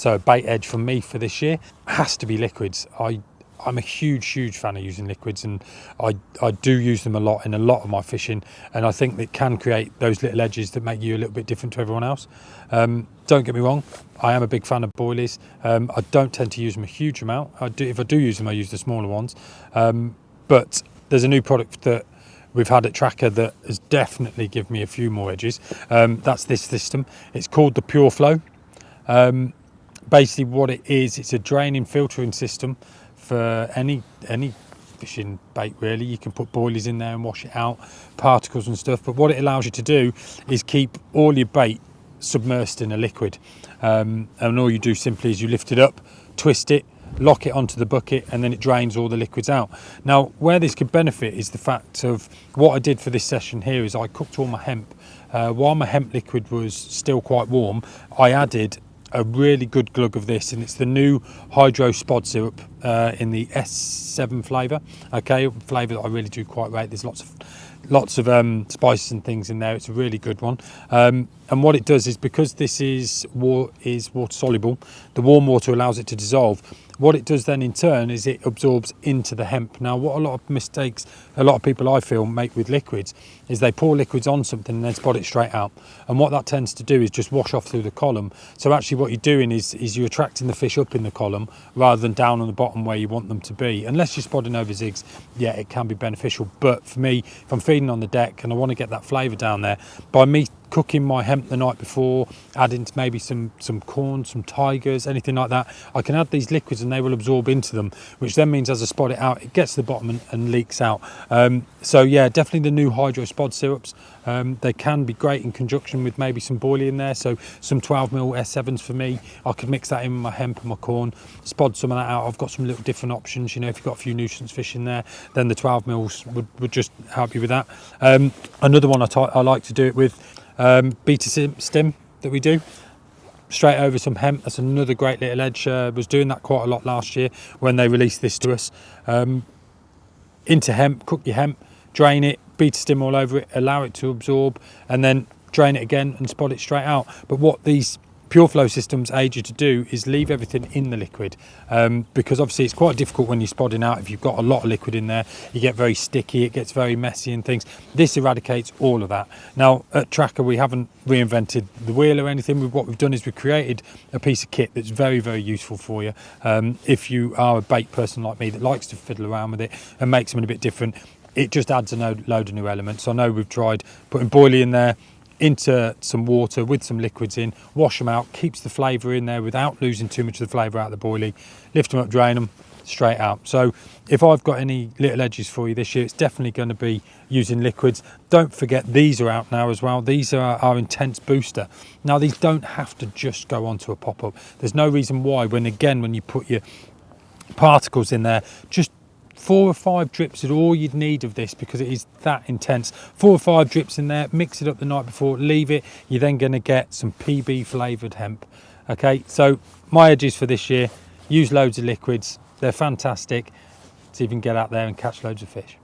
So a bait edge for me for this year has to be liquids. I'm a huge fan of using liquids, and I do use them a lot in a lot of my fishing, and I think that can create those little edges that make you a little bit different to everyone else. Don't get me wrong, I am a big fan of boilies. I don't tend to use them a huge amount. If I do use them, I use the smaller ones. But there's a new product that we've had at Tracker that has definitely given me a few more edges. That's this system. It's called the Pure Flow. Basically what it is, it's a draining filtering system for any fishing bait really. You can put boilies in there and wash it out, particles and stuff, but what it allows you to do is keep all your bait submersed in a liquid, and all you do simply is you lift it up, twist it, lock it onto the bucket, and then it drains all the liquids out. Now where this could benefit is the fact of what I did for this session here is I cooked all my hemp. While my hemp liquid was still quite warm, I added a really good glug of this, and it's the new Hydro Spod Syrup in the S7 flavour. Okay, flavour that I really do quite rate. There's lots of spices and things in there. It's a really good one. And what it does is, because this is water soluble, the warm water allows it to dissolve. What it does then in turn is it absorbs into the hemp. Now what a lot of people I feel make with liquids is they pour liquids on something and then spot it straight out, and what that tends to do is just wash off through the column. So actually what you're doing is you're attracting the fish up in the column rather than down on the bottom where you want them to be. Unless you're spodding over zigs, yeah, it can be beneficial, but for me, if I'm feeding on the deck and I want to get that flavour down there, by me cooking my hemp the night before, adding maybe some corn, some tigers, anything like that, I can add these liquids and they will absorb into them, which then means as I spot it out, it gets to the bottom and leaks out. So yeah, definitely the new Hydro Spod Syrups. They can be great in conjunction with maybe some boilie in there, so some 12mm S7s for me. I could mix that in with my hemp and my corn, spod some of that out. I've got some little different options, you know, if you've got a few nuisance fish in there, then the 12mm would just help you with that. Another one I like to do it with, Betastim that we do, straight over some hemp. That's another great little edge. Was doing that quite a lot last year when they released this to us. Into hemp, cook your hemp, drain it, Betastim all over it, allow it to absorb, and then drain it again and spot it straight out. But what these Pure Flow systems aid you to do is leave everything in the liquid, because obviously it's quite difficult when you're spodding out. If you've got a lot of liquid in there, you get very sticky, it gets very messy and things. This eradicates all of that. Now at Tracker we haven't reinvented the wheel or anything. What we've done is we've created a piece of kit that's very useful for you if you are a bait person like me that likes to fiddle around with it and make something a bit different. It just adds a load of new elements. I know we've tried putting boilie in there, into some water with some liquids in, wash them out, keeps the flavour in there without losing too much of the flavour out of the boilie, lift them up, drain them, straight out. So if I've got any little edges for you this year, it's definitely going to be using liquids. Don't forget these are out now as well. These are our intense booster. Now these don't have to just go onto a pop-up. There's no reason why, when you put your particles in there, just 4 or 5 drips is all you'd need of this, because it is that intense. 4 or 5 drips in there, mix it up the night before, leave it. You're then going to get some PB flavoured hemp. Okay, so my edges for this year, use loads of liquids. They're fantastic. So you can get out there and catch loads of fish.